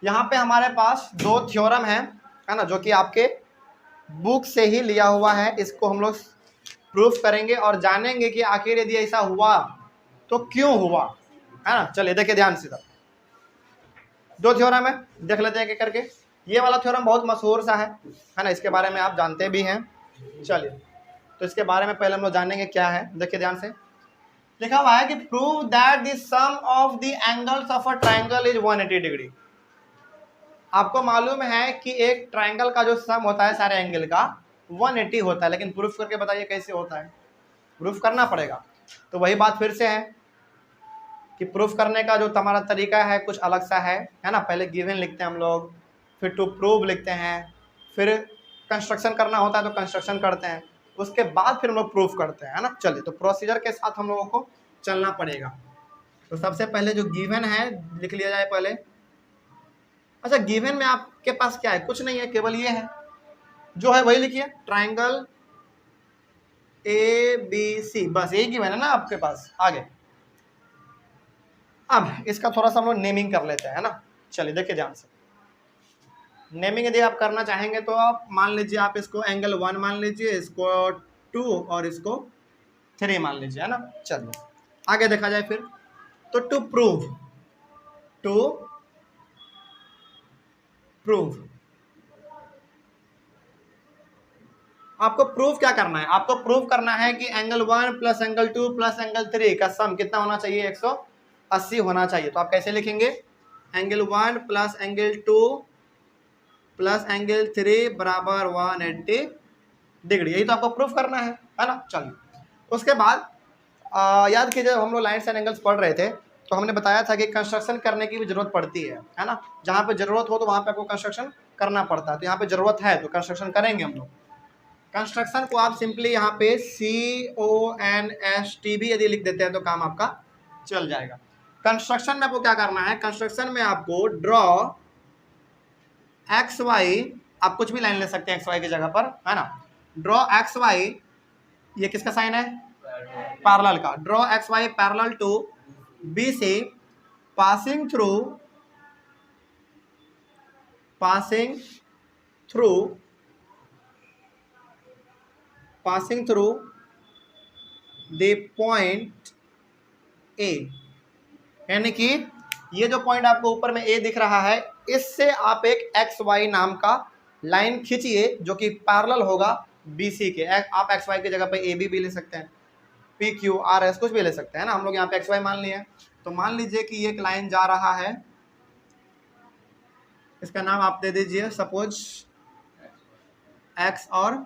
यहाँ पे हमारे पास दो थ्योरम है ना, जो कि आपके बुक से ही लिया हुआ है। इसको हम लोग प्रूफ करेंगे और जानेंगे कि आखिर यदि ऐसा हुआ तो क्यों हुआ, है ना। चलिए देखिए ध्यान से, दो थ्योरम है, देख लेते हैं क्या करके। ये वाला थ्योरम बहुत मशहूर सा है ना, इसके बारे में आप जानते भी हैं। चलिए तो इसके बारे में पहले हम लोग जानेंगे क्या है। देखिए ध्यान से, लिखा हुआ है कि prove that the sum of the angles of a triangle is 180 degree. आपको मालूम है कि एक ट्रायंगल का जो सम होता है सारे एंगल का 180 होता है, लेकिन प्रूफ करके बताइए कैसे होता है। प्रूफ करना पड़ेगा। तो वही बात फिर से है कि प्रूफ करने का जो हमारा तरीका है कुछ अलग सा है ना। पहले गिवन लिखते हैं हम लोग, फिर टू प्रूव लिखते हैं, फिर कंस्ट्रक्शन करना होता है तो कंस्ट्रक्शन करते हैं, उसके बाद फिर हम लोग प्रूफ करते हैं, है ना। चलिए तो प्रोसीजर के साथ हम लोगों को चलना पड़ेगा। तो सबसे पहले जो गिवन है लिख लिया जाए पहले। अच्छा, गिवन में आपके पास क्या है? कुछ नहीं है, केवल ये है, जो है वही लिखिए, ट्राइंगल ABC, बस यही गिवन है ना आपके पास। आगे अब इसका थोड़ा सा हम लोग नेमिंग कर लेते हैं, है ना। चलिए देखिए ध्यान से, नेमिंग यदि आप करना चाहेंगे तो आप मान लीजिए, आप इसको एंगल 1 मान लीजिए, इसको 2 और इसको 3 मान लीजिए, है ना। चलिए आगे देखा जाए फिर। तो टू प्रूव आपको प्रूफ क्या करना है? आपको प्रूफ करना है कि angle 1 plus angle 2 plus angle 3 का सम कितना होना चाहिए? 180 होना चाहिए। तो आप कैसे लिखेंगे? Angle 1 plus angle 2 plus angle 3 बराबर 180 डिग्री। यही तो आपको प्रूफ करना है ना। चलिए उसके बाद याद कीजिए, हम लोग लाइन्स एंड एंगल्स पढ़ रहे थे तो हमने बताया था कि कंस्ट्रक्शन करने की भी जरूरत पड़ती है ना। जहाँ पे जरूरत हो तो वहाँ पे आपको कंस्ट्रक्शन करना पड़ता है। तो यहाँ पे जरूरत है तो कंस्ट्रक्शन करेंगे हम लोग। कंस्ट्रक्शन को आप सिंपली यहाँ पे CONST भी यदि लिख देते हैं तो काम आपका चल जाएगा। कंस्ट्रक्शन में आपको क्या करना है? कंस्ट्रक्शन में आपको ड्रॉ XY, आप कुछ भी लाइन ले सकते हैं XY की जगह पर, है ना। ड्रॉ XY, ये किसका साइन है? पैरेलल का। Draw XY parallel to BC passing through the point A, यानी कि ये जो पॉइंट आपको ऊपर में A दिख रहा है, इससे आप एक XY नाम का लाइन खींचिए जो कि पैरेलल होगा BC के। आप XY की जगह पे AB भी ले सकते हैं, PQRS कुछ भी ले सकते हैं ना। हम लोग यहाँ पे XY मान लिए। तो मान लीजिए कि एक लाइन जा रहा है, इसका नाम आप दे दीजिए सपोज X और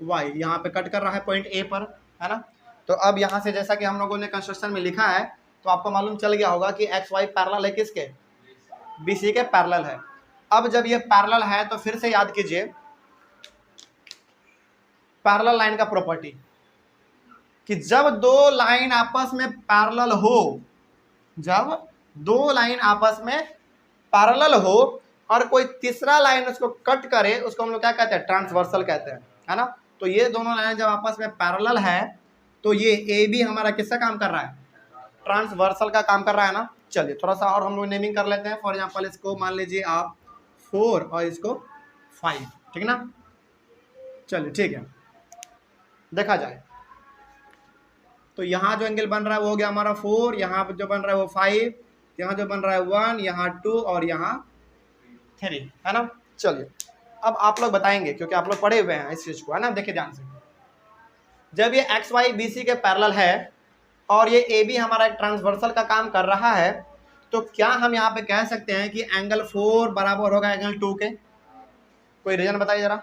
Y। यहाँ पे कट कर रहा है पॉइंट A पर, है ना। तो अब यहाँ से जैसा कि हम लोगों ने कंस्ट्रक्शन में लिखा है तो आपको मालूम चल गया होगा कि XY पैरेलल है किसके? BC के पैरेलल है। अब जब ये पैरेलल है तो फिर से याद कीजिए पैरेलल लाइन का प्रॉपर्टी, कि जब दो लाइन आपस में पैरेलल हो, जब दो लाइन आपस में पैरेलल हो और कोई तीसरा लाइन उसको कट करे, उसको हम लोग क्या कहते हैं? ट्रांसवर्सल कहते हैं, है ना। तो ये दोनों लाइन जब आपस में पैरेलल है तो ये AB हमारा किसका काम कर रहा है? ट्रांसवर्सल का काम कर रहा है ना। चलिए थोड़ा सा और हम लोग नेमिंग कर लेते हैं। फॉर एग्जांपल इसको मान लीजिए आप 4 और इसको 5, ठीक ना। चलिए ठीक है, देखा जाए तो यहाँ जो एंगल बन रहा है वो हो गया हमारा 4, यहाँ जो बन रहा है वो 5, यहाँ जो बन रहा है 1, यहाँ 2 और यहाँ 3, है ना। चलिए अब आप लोग बताएंगे क्योंकि आप लोग पढ़े हुए हैं इस चीज को, है ना। देखिए ध्यान से, जब ये XY BC के पैरेलल है और ये AB हमारा एक ट्रांसवर्सल का काम कर रहा है, तो क्या हम यहाँ पे कह सकते हैं कि एंगल 4 बराबर होगा एंगल 2 के? कोई रीजन बताइए जरा।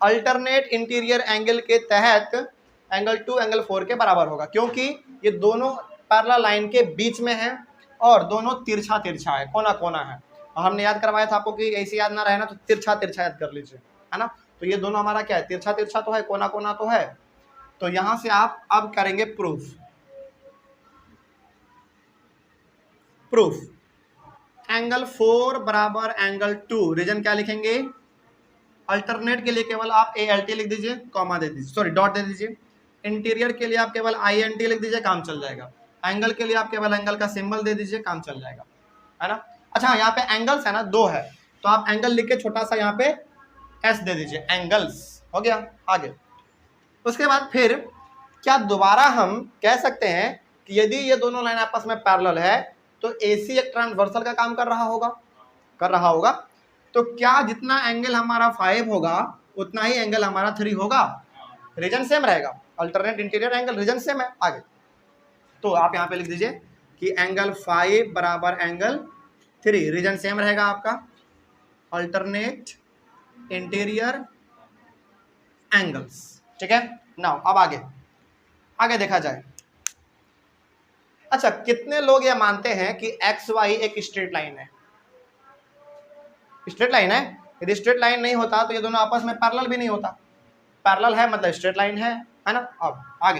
अल्टरनेट इंटीरियर एंगल के तहत एंगल 2 एंगल 4 के बराबर होगा, क्योंकि ये दोनों पैरेलल लाइन के बीच में है और दोनों तिरछा है, कोना कोना है। और हमने याद करवाया था आपको कि ऐसे याद ना रहे ना तो तिरछा याद कर लीजिए, है ना। तो ये दोनों हमारा क्या है? तिरछा तो है, कोना कोना तो है। तो यहां से आप अब करेंगे प्रूफ एंगल 4 बराबर एंगल 2। रीजन क्या लिखेंगे? अल्टरनेट के लिए केवल आप ALT लिख दीजिए, कॉमा दे दीजिए, सॉरी डॉट दे दीजिए। इंटीरियर के लिए आप केवल INT लिख दीजिए, काम चल जाएगा। एंगल के लिए आप केवल एंगल का सिंबल दे दीजिए, काम चल जाएगा। है ना। अच्छा यहाँ पे एंगल्स है ना, 2 है, तो आप एंगल लिख के छोटा सा यहाँ पे एस दे दीजिए, एंगल्स हो गया। आगे उसके बाद फिर क्या दोबारा हम कह सकते हैं कि यदि ये दोनों लाइन आपस में पैरेलल है तो एसी एक ट्रांसवर्सल का काम कर रहा होगा, तो क्या जितना एंगल हमारा 5 होगा उतना ही एंगल हमारा 3 होगा, रीजन सेम रहेगा, alternate interior angle reason same है। आगे तो आप यहाँ पे लिख दीजिए कि एंगल 5 बराबर एंगल 3, रीजन सेम रहेगा आपका, अल्टरनेट इंटीरियर एंगल्स, ठीक है। नाउ अब आगे देखा जाए। अच्छा कितने लोग ये मानते हैं कि एक्स वाई एक स्ट्रेट लाइन है, स्ट्रेट लाइन है, यदि स्ट्रेट लाइन नहीं होता तो ये दोनों आपस में पैरेलल भी नहीं होता, पैरेलल है मतलब स्ट्रेट लाइन है ना। अब आगे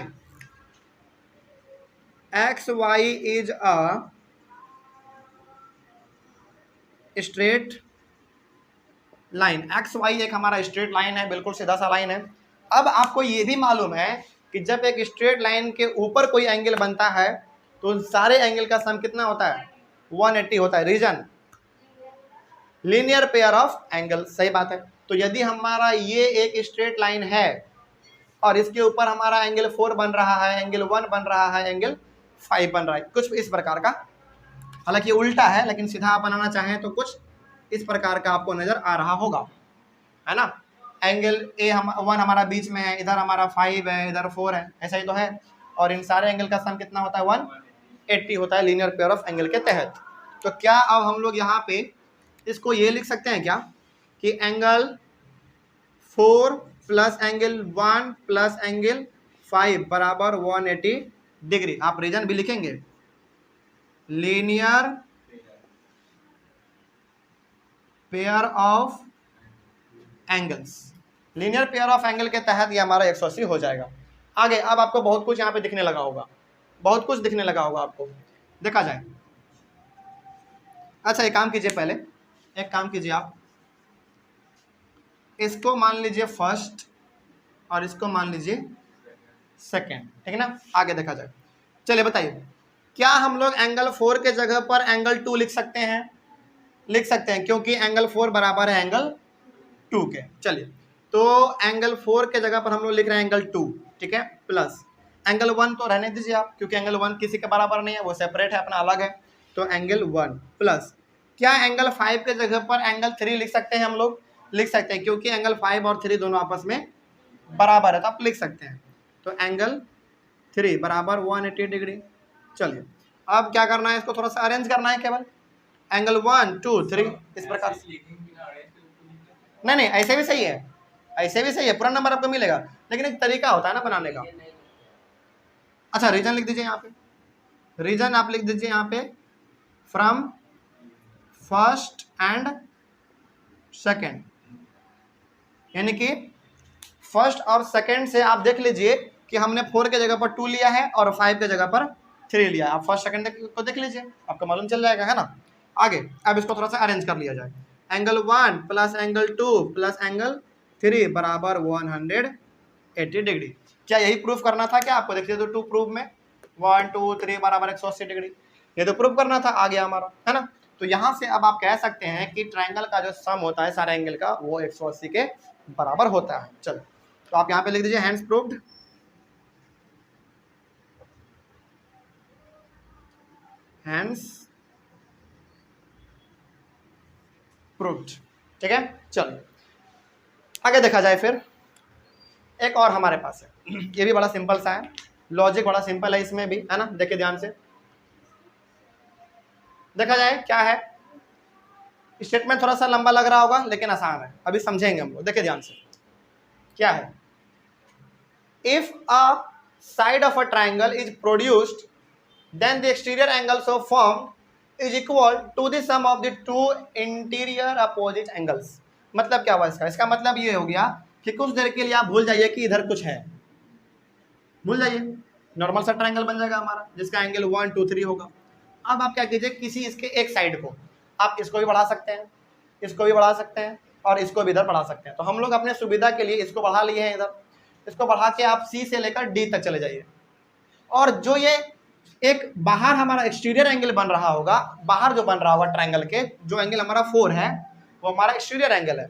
X Y is a straight line, X Y एक हमारा स्ट्रेट लाइन है, बिल्कुल सीधा सा लाइन है। अब आपको ये भी मालूम है कि जब एक स्ट्रेट लाइन के ऊपर कोई एंगल बनता है तो सारे एंगल का सम कितना होता है, 180 होता है, reason linear pair of angle, सही बात है। तो यदि हमारा ये एक स्ट्रेट लाइन है और इसके ऊपर हमारा एंगल 4 बन रहा है, एंगल 1 बन रहा है, एंगल 5 बन रहा है, कुछ इस प्रकार का, हालांकि उल्टा है लेकिन सीधा आप बनाना चाहें तो कुछ इस प्रकार का आपको नजर आ रहा होगा, है ना। एंगल ए 1 हमारा बीच में है, इधर हमारा 5 है, इधर 4 है, ऐसा ही तो है, और इन सारे एंगल का सम कितना होता है, 180 होता है लीनियर पेयर ऑफ एंगल के तहत। तो क्या अब हम लोग यहाँ पे इसको ये लिख सकते हैं क्या कि angle 4 plus angle 1 plus angle 5 बराबर 180 डिग्री, आप रीजन भी लिखेंगे, linear pair of angles, linear pair of angle के तहत ये हमारा 180 हो जाएगा। आगे अब आपको बहुत कुछ यहाँ पे दिखने लगा होगा, बहुत कुछ दिखने लगा होगा आपको, देखा जाए। अच्छा एक काम कीजिए, पहले एक काम कीजिए, आप इसको मान लीजिए फर्स्ट और इसको मान लीजिए सेकेंड, ठीक है ना। आगे देखा जाए, चलिए बताइए क्या हम लोग एंगल 4 के जगह पर एंगल 2 लिख सकते हैं, लिख सकते हैं, क्योंकि एंगल 4 बराबर है एंगल 2 के। चलिए तो एंगल 4 के जगह पर हम लोग लिख रहे हैं एंगल 2, ठीक है, प्लस एंगल 1 तो रहने दीजिए आप, क्योंकि एंगल 1 किसी के बराबर नहीं है, वो सेपरेट है, अपना अलग है, तो एंगल 1 प्लस क्या एंगल 5 के जगह पर एंगल 3 लिख सकते हैं, हम लोग लिख सकते हैं, क्योंकि एंगल 5 और 3 दोनों आपस में बराबर है, तो आप लिख सकते हैं, तो एंगल 3 बराबर 180 डिग्री। चलिए अब क्या करना है, इसको थोड़ा सा अरेंज करना है, केवल एंगल 1 2 3 इस प्रकार से, नहीं ऐसे भी सही है, ऐसे भी सही है, पूरा नंबर आपको मिलेगा, लेकिन एक तरीका होता है ना बनाने का। अच्छा रीजन लिख दीजिए यहाँ पे, रीजन आप लिख दीजिए यहाँ पे फ्रॉम फर्स्ट एंड सेकेंड, यानी कि फर्स्ट और सेकेंड से आप देख लीजिए कि हमने 4 के जगह पर 2 लिया है और 5 के जगह पर 3 लिया है, आप फर्स्ट सेकेंड को देख लीजिए, आपको मालूम चल जाएगा, है ना। आगे अब इसको थोड़ा सा अरेंज कर लिया जाए, angle 1 plus angle 2 plus angle 3 बराबर 180 डिग्री। क्या यही प्रूफ करना था क्या आपको, देखिए तो 2 प्रूफ में 1 2 3 बराबर 180 डिग्री, ये तो प्रूफ करना था, आ गया हमारा, है ना। तो यहाँ से अब आप कह सकते हैं कि ट्राइंगल का जो सम होता है सारे एंगल का वो 180 के बराबर होता है। चलो तो आप यहाँ पे लिख दीजिए हैंड्स प्रूव्ड, हैंड्स प्रूव्ड, ठीक है। चलो आगे देखा जाए, फिर एक और हमारे पास है, ये भी बड़ा सिंपल सा है, लॉजिक बड़ा सिंपल है इसमें भी, है ना। देखिए ध्यान से देखा जाए क्या है, स्टेटमेंट थोड़ा सा लंबा लग रहा होगा लेकिन आसान है, अभी समझेंगे हम लोग, देखिए ध्यान से क्या है। If a side of a triangle is produced then the exterior angles of form is equal to the sum of the two interior opposite angles। मतलब क्या हुआ इसका, इसका मतलब ये हो गया कि कुछ देर के लिए आप भूल जाइए कि इधर कुछ है, भूल जाइए, नॉर्मल सा ट्रायंगल बन जाएगा हमारा जिसका एंगल 1 2 3 होगा। अब आप क्या कीजिए, किसी इसके एक साइड को आप इसको भी बढ़ा सकते हैं, इसको भी बढ़ा सकते हैं और इसको भी इधर बढ़ा सकते हैं। तो हम लोग अपने सुविधा के लिए इसको बढ़ा लिए हैं इधर, इसको बढ़ा के आप सी से लेकर डी तक चले जाइए, और जो ये एक बाहर हमारा एक्सटीरियर एंगल बन रहा होगा, बाहर जो बन रहा होगा ट्रायंगल के, जो एंगल हमारा 4 है वो हमारा एक्सटीरियर एंगल है।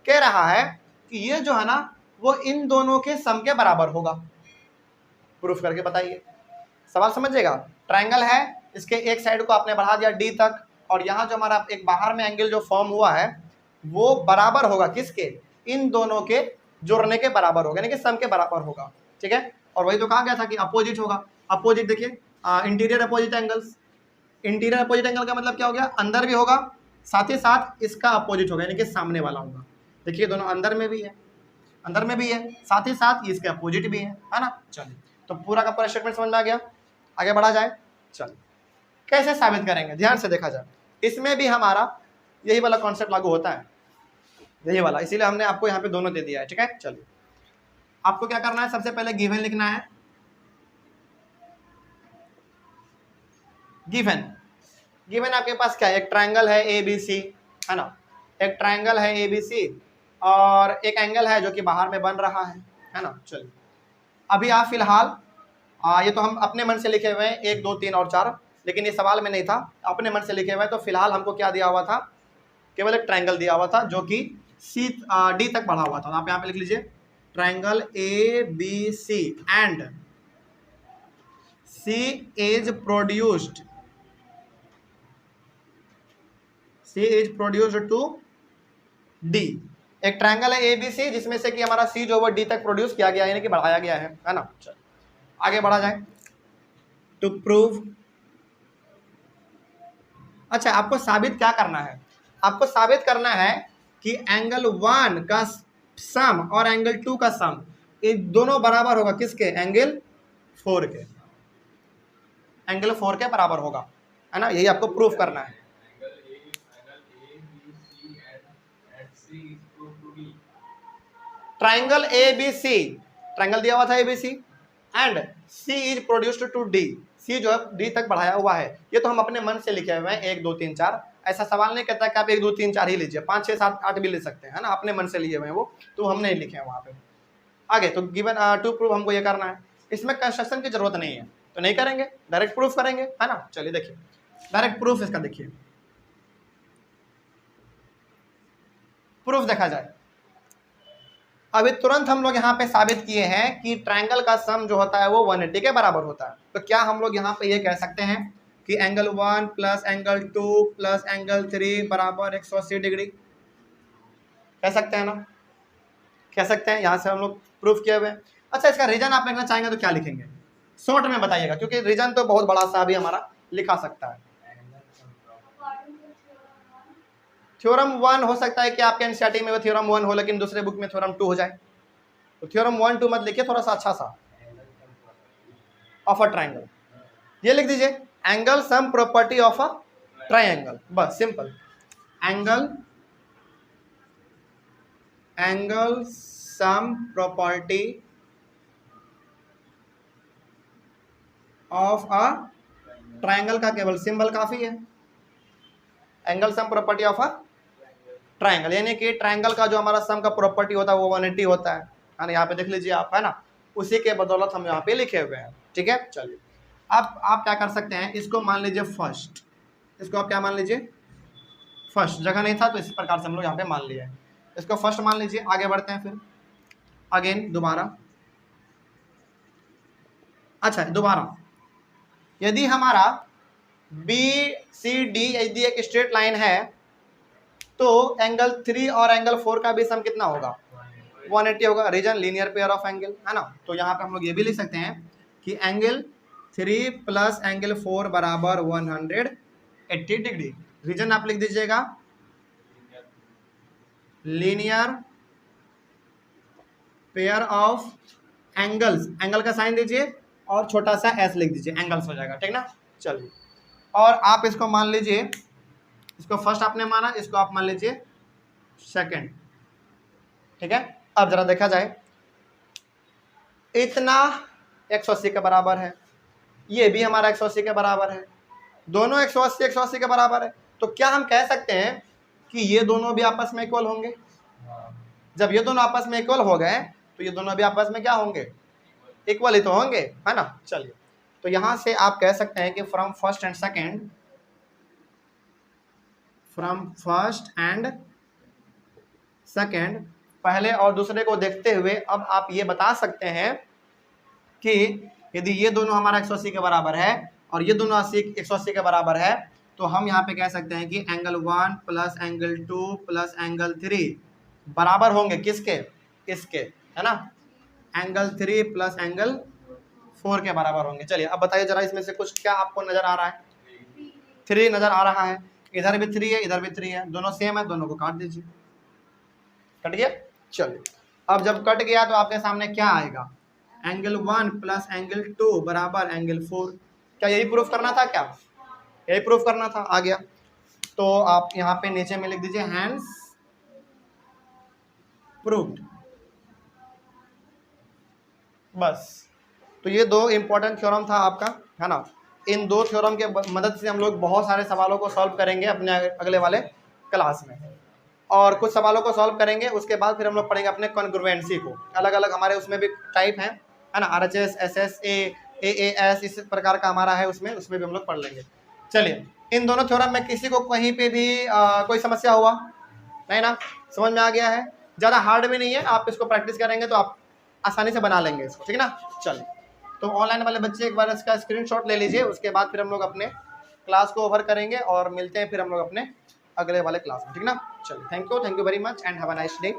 कह रहा है कि ये जो है ना वो इन दोनों के सम के बराबर होगा। प्रूफ करके बताइए, सवाल समझिएगा। ट्रायंगल है, इसके एक साइड को आपने बढ़ा दिया डी तक, और यहाँ जो हमारा एक बाहर में एंगल जो फॉर्म हुआ है वो बराबर होगा किसके, इन दोनों के जोड़ने के बराबर होगा, यानी कि सम के बराबर होगा। ठीक है, और वही तो कहा गया था कि अपोजिट होगा। अपोजिट देखिए, interior opposite angles, interior opposite angle का मतलब क्या हो गया, अंदर भी होगा साथ ही साथ इसका अपोजिट होगा, यानी कि सामने वाला होगा। देखिए दोनों अंदर में भी है, अंदर में भी है, साथ ही साथ इसके अपोजिट भी है ना। चलिए, तो पूरा का पूरा स्टेटमेंट समझ में आ गया, आगे बढ़ा जाए। चलिए, कैसे साबित करेंगे, ध्यान से देखा जाए। इसमें भी हमारा यही वाला कॉन्सेप्ट लागू होता है, यही वाला, इसीलिए हमने आपको यहाँ पे दोनों दे दिया है। ठीक है, चलिए आपको क्या करना है, सबसे पहले गिवन लिखना है। गिवन, गिवन आपके पास क्या है, एक ट्रायंगल है ए बी सी, है ना, एक ट्रायंगल है ए बी सी, और एक एंगल है जो कि बाहर में बन रहा है ना। चलिए, अभी आप फिलहाल ये तो हम अपने मन से लिखे हुए हैं 1 2 3 और 4, लेकिन ये सवाल में नहीं था, अपने मन से लिखे हुए हैं। तो फिलहाल हमको क्या दिया हुआ था, केवल एक ट्रायंगल दिया हुआ था जो कि सी डी तक बढ़ा हुआ था। आप यहाँ पे लिख लीजिए triangle A B C and C is produced to D. एक ट्रायंगल है ए बी सी जिसमें से कि हमारा सी जो वो डी तक प्रोड्यूस किया गया, यानी कि बढ़ाया गया है ना। चलो आगे बढ़ा जाए। टू प्रूव, अच्छा आपको साबित क्या करना है, आपको साबित करना है कि एंगल 1 का सम और एंगल 2 का सम ये दोनों बराबर होगा किसके, एंगल 4 के, एंगल 4 के बराबर होगा, है ना। यही आपको प्रूफ करना है। Triangle A B C, triangle दिया हुआ था A B C, and C is produced to D, C जो है डी तक बढ़ाया हुआ है। ये तो हम अपने मन से लिखे हुए हैं 1 2 3 4, ऐसा सवाल नहीं कहता कि आप 1 2 3 4 ही लीजिए, 5 6 7 8 भी ले सकते हैं, है ना, अपने मन से लिए हुए हैं वो, तो हम नहीं लिखे हैं वहाँ पे। आगे तो गिवन टू प्रूफ हमको ये करना है, इसमें कंस्ट्रक्शन की जरूरत नहीं है तो नहीं करेंगे, डायरेक्ट प्रूफ करेंगे, है ना। चलिए देखिए डायरेक्ट प्रूफ इसका, देखिए प्रूफ देखा जाए। अभी तुरंत हम लोग यहाँ पे साबित किए हैं कि ट्रायंगल का सम जो होता है वो 180 के बराबर होता है। तो क्या हम लोग यहाँ पे ये कह सकते हैं कि angle 1 plus angle 2 plus angle 3 बराबर 180 डिग्री, कह सकते हैं ना, कह सकते हैं, यहाँ से हम लोग प्रूफ किए हुए हैं। अच्छा इसका रीजन आप लिखना चाहेंगे तो क्या लिखेंगे, शॉर्ट में बताइएगा, क्योंकि रीजन तो बहुत बड़ा सा भी हमारा लिखा सकता है। थ्योरम 1 हो सकता है कि आपके एनसीईआरटी में वो थ्योरम 1 हो, लेकिन दूसरे बुक में थ्योरम 2 हो जाए, तो थ्योरम 1 2 मत लिखिए, थोड़ा सा अच्छा सा ऑफ अ ट्रायंगल ये लिख दीजिए, angle sum property of a triangle, बस simple, angle sum property of a triangle का केवल सिंबल काफी है, angle sum property of a triangle, यानी कि ट्रायंगल का जो हमारा सम का प्रॉपर्टी होता है वो 180 होता है ना। यहाँ पे देख लीजिए आप, है ना, उसी के बदौलत हम यहाँ पे लिखे हुए हैं। ठीक है, चलिए अब आप क्या कर सकते हैं, इसको मान लीजिए फर्स्ट, इसको आप क्या मान लीजिए फर्स्ट, जगह नहीं था तो इस प्रकार से हम लोग यहाँ पे मान लिए, इसको फर्स्ट मान लीजिए। आगे बढ़ते हैं फिर अगेन दोबारा, अच्छा दोबारा, यदि हमारा बी सी डी यदि एक स्ट्रेट लाइन है तो एंगल 3 और एंगल 4 का भी सम कितना होगा, 180 होगा। Reason linear pair of angle, है ना। तो यहाँ पे हम लोग ये भी लिख सकते हैं कि एंगल 3 प्लस एंगल 4 बराबर 180 डिग्री। रीजन आप लिख दीजिएगा linear pair of angles, angle का साइन दीजिए और छोटा सा एस लिख दीजिए, एंगल्स हो जाएगा, ठीक ना। चलिए, और आप इसको मान लीजिए, इसको फर्स्ट आपने माना, इसको आप मान लीजिए सेकंड, ठीक है। अब जरा देखा जाए, इतना 180 के बराबर है, ये भी हमारा 180 के बराबर है, दोनों 180 के बराबर है, तो क्या हम कह सकते हैं कि ये दोनों भी आपस में इक्वल होंगे। जब ये दोनों आपस में इक्वल हो गए तो ये दोनों भी आपस में क्या होंगे, इक्वल ही तो होंगे, है ना। चलिए तो यहाँ से आप कह सकते हैं कि फ्रॉम फर्स्ट एंड सेकेंड, पहले और दूसरे को देखते हुए अब आप ये बता सकते हैं कि यदि ये दोनों हमारा 180 के बराबर है और ये दोनों 180 के बराबर है, तो हम यहाँ पे कह सकते हैं कि angle 1 plus angle 2 plus angle 3 बराबर होंगे किसके, इसके, है ना, एंगल 3 प्लस एंगल 4 के बराबर होंगे। चलिए अब बताइए जरा इसमें से कुछ क्या आपको नजर आ रहा है? 3 नजर आ रहा है, इधर भी 3 है, इधर भी 3 है, दोनों सेम है, दोनों को काट दीजिए। कट गया। चलिए अब जब कट गया तो आपके सामने क्या आएगा, एंगल 1 प्लस एंगल 2 बराबर एंगल 4। क्या यही प्रूफ करना था? क्या यही प्रूफ करना था? आ गया। तो आप यहाँ पे नीचे में लिख दीजिए हैंस प्रूव्ड, बस। तो ये दो इंपॉर्टेंट थ्योरम था आपका, है ना। इन दो थ्योरम के मदद से हम लोग बहुत सारे सवालों को सॉल्व करेंगे अपने अगले वाले क्लास में, और कुछ सवालों को सॉल्व करेंगे उसके बाद फिर हम लोग पढ़ेंगे अपने कॉन्ग्रुएंसी को। अलग अलग हमारे उसमें भी टाइप है ना, RHS, SS, AAS, इस प्रकार का हमारा है, उसमें भी हम लोग पढ़ लेंगे। चलिए इन दोनों थ्योरम में किसी को कहीं पे भी कोई समस्या हुआ नहीं ना? समझ में आ गया है? ज़्यादा हार्ड भी नहीं है, आप इसको प्रैक्टिस करेंगे तो आप आसानी से बना लेंगे इसको, ठीक है ना। चलिए तो ऑनलाइन वाले बच्चे एक बार इसका स्क्रीनशॉट ले लीजिए, उसके बाद फिर हम लोग अपने क्लास को ओवर करेंगे और मिलते हैं फिर हम लोग अपने अगले वाले क्लास में, ठीक ना। चलिए thank you very much and have a nice day.